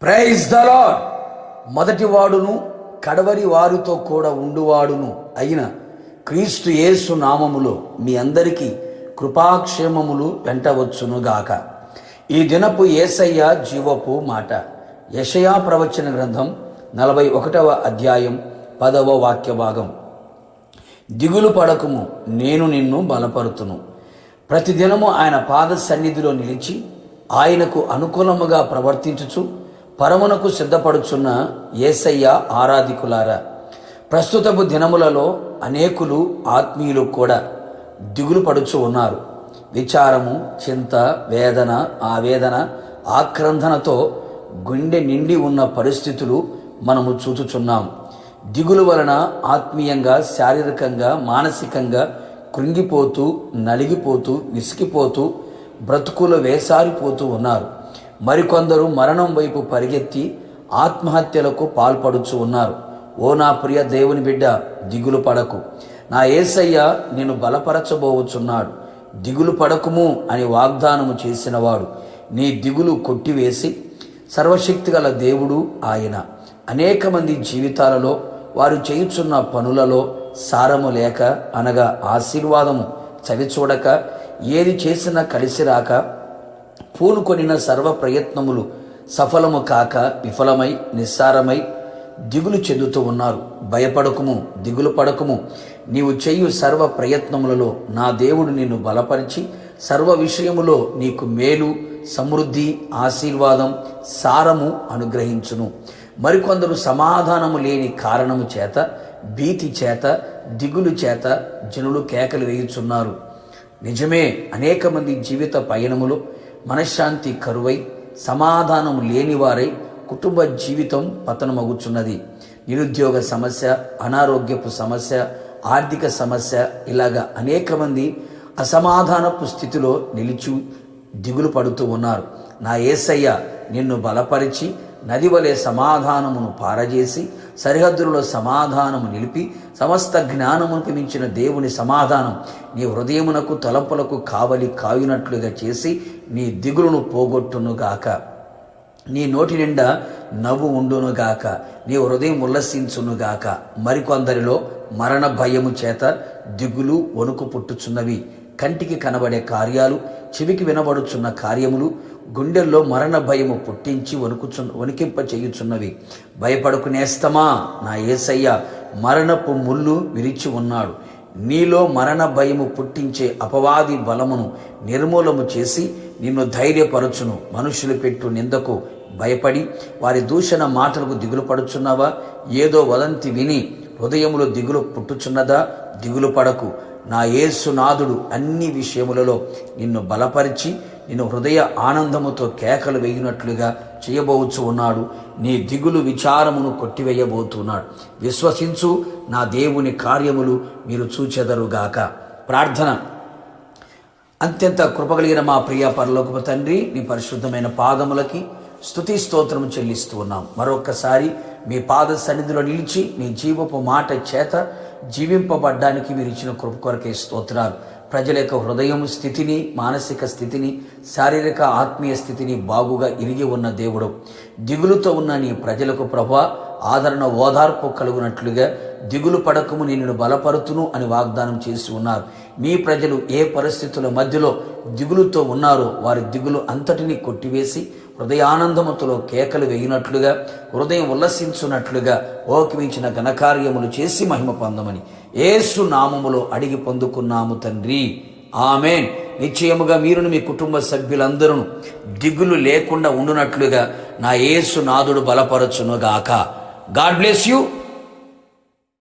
Praise the lord. మొదటి వాడును కడవరి వారితో కూడా ఉండువాడును అయిన క్రీస్తు యేసు నామములో మీ అందరికీ కృపాక్షేమములు వెంటవచ్చునుగాక. ఈ దినపు యేసయ్య జీవపు మాట. యెషయా ప్రవచన గ్రంథం 41వ అధ్యాయం 10వ వాక్య భాగం. దిగులు పడకుము, నేను నిన్ను బలపరుతును. ప్రతిదినము ఆయన పాద సన్నిధిలో నిలిచి ఆయనకు అనుకూలముగా ప్రవర్తించుచు పరమునకు సిద్ధపడుచున్న యేసయ్య ఆరాధికులారా, ప్రస్తుతపు దినములలో అనేకులు ఆత్మీయులు కూడా దిగులు పడుచు ఉన్నారు. విచారము, చింత, వేదన, ఆవేదన, ఆక్రందనతో గుండె నిండి ఉన్న పరిస్థితులు మనము చూచుచున్నాం. దిగులు వలన ఆత్మీయంగా, శారీరకంగా, మానసికంగా కృంగిపోతూ, నలిగిపోతూ, విసిగిపోతూ, బ్రతుకులు వేసారిపోతూ ఉన్నారు. మరికొందరు మరణం వైపు పరిగెత్తి ఆత్మహత్యలకు పాల్పడుచు ఉన్నారు. ఓ నా ప్రియ దేవుని బిడ్డ, దిగులు పడకు. నా యేసయ్య నిన్ను బలపరచబోచున్నాడు. దిగులు పడకుము అని వాగ్దానము చేసినవాడు నీ దిగులు కొట్టివేసి సర్వశక్తిగల దేవుడు ఆయన. అనేక మంది జీవితాలలో వారు చేయుచున్న పనులలో సారము లేక, అనగా ఆశీర్వాదము చవిచూడక, ఏది చేసినా కలిసి రాక, పూనుకొనిన సర్వ ప్రయత్నములు సఫలము కాక విఫలమై నిస్సారమై దిగులు చెందుతూ ఉన్నారు. భయపడకుము, దిగులు పడకుము. నీవు చేయు సర్వ ప్రయత్నములలో నా దేవుడు నిన్ను బలపరిచి సర్వ విషయములో నీకు మేలు, సమృద్ధి, ఆశీర్వాదం, సారము అనుగ్రహించును. మరికొందరు సమాధానము లేని కారణము చేత, భీతి చేత, దిగులు చేత జనులు కేకలు వేయుచున్నారు. నిజమే, అనేక మంది జీవిత పయనములో మనశ్శాంతి కరువై, సమాధానం లేనివారై కుటుంబ జీవితం పతనమగుచున్నది. నిరుద్యోగ సమస్య, అనారోగ్యపు సమస్య, ఆర్థిక సమస్య, ఇలాగా అనేక మంది అసమాధానపు స్థితిలో నిలిచి దిగులు పడుతూ ఉన్నారు. నా యేసయ్య నిన్ను బలపరిచి నది వలె సమాధానమును పారజేసి సరిహద్దులలో సమాధానము నిలిపి సమస్త జ్ఞానమునకు మించిన దేవుని సమాధానం నీ హృదయమునకు తలంపులకు కావలి కాయునట్లుగా చేసి నీ దిగులును పోగొట్టునుగాక. నీ నోటి నిండా నవ్వు ఉండునుగాక, నీ హృదయం ఉల్లసించునుగాక. మరికొందరిలో మరణ భయము చేత దిగులు, వణుకు పుట్టుచున్నవి. కంటికి కనబడే కార్యాలు, చెవికి వినబడుచున్న కార్యములు గుండెల్లో మరణ భయము పుట్టించి వణికింప చేయుచున్నవి. భయపడకు నేస్తమా, నా యేసయ్య మరణపు ముళ్ళు విరిచి ఉన్నాడు. నీలో మరణ భయము పుట్టించే అపవాది బలమును నిర్మూలము చేసి నిన్ను ధైర్యపరచును. మనుషులు పెట్టు నిందకు భయపడి వారి దూషణ మాటలకు దిగులు పడుచున్నావా? ఏదో వదంతి విని హృదయములో దిగులు పుట్టుచున్నదా? దిగులు పడకు. నా యేసునాథుడు అన్ని విషయములలో నిన్ను బలపరిచి నిన్ను హృదయ ఆనందముతో కేకలు వేయినట్లుగా చేయబోచు ఉన్నాడు. నీ దిగులు, విచారమును కొట్టివేయబోతున్నాడు. విశ్వసించు, నా దేవుని కార్యములు మీరు చూచెదరుగాక. ప్రార్థన. అత్యంత కృపగలిగిన మా ప్రియ పరలోకపు తండ్రి, నీ పరిశుద్ధమైన పాదములకి స్తుతి స్తోత్రము చెల్లిస్తూ ఉన్నాం. మరొక్కసారి మీ పాద సన్నిధిలో నిలిచి నీ జీవపు మాట చేత జీవింపబడ్డానికి మీరు ఇచ్చిన కృప కొరకే స్తోత్రాలు. ప్రజల యొక్క హృదయం స్థితిని, మానసిక స్థితిని, శారీరక ఆత్మీయ స్థితిని బాగుగా ఇరిగి ఉన్న దేవుడు, దిగులుతో ఉన్న నీ ప్రజలకు ప్రభువా ఆదరణ, ఓదార్పు కలుగునట్లుగా దిగులు పడకము నేను బలపరుతును అని వాగ్దానం చేసి ఉన్నారు. మీ ప్రజలు ఏ పరిస్థితుల మధ్యలో దిగులుతో ఉన్నారో వారి దిగులు అంతటినీ కొట్టివేసి హృదయానందముతో కేకలు వేయినట్లుగా, హృదయం ఉల్లసించున్నట్లుగా ఓకిమించిన ఘనకార్యములు చేసి మహిమ పొందమని యేసు నామములో అడిగి పొందుకున్నాము తండ్రి, ఆమేన్. నిశ్చయముగా మీరును మీ కుటుంబ సభ్యులందరూ దిగులు లేకుండా ఉండునట్లుగా నా యేసు నాథుడు బలపరచునుగాక. God bless you.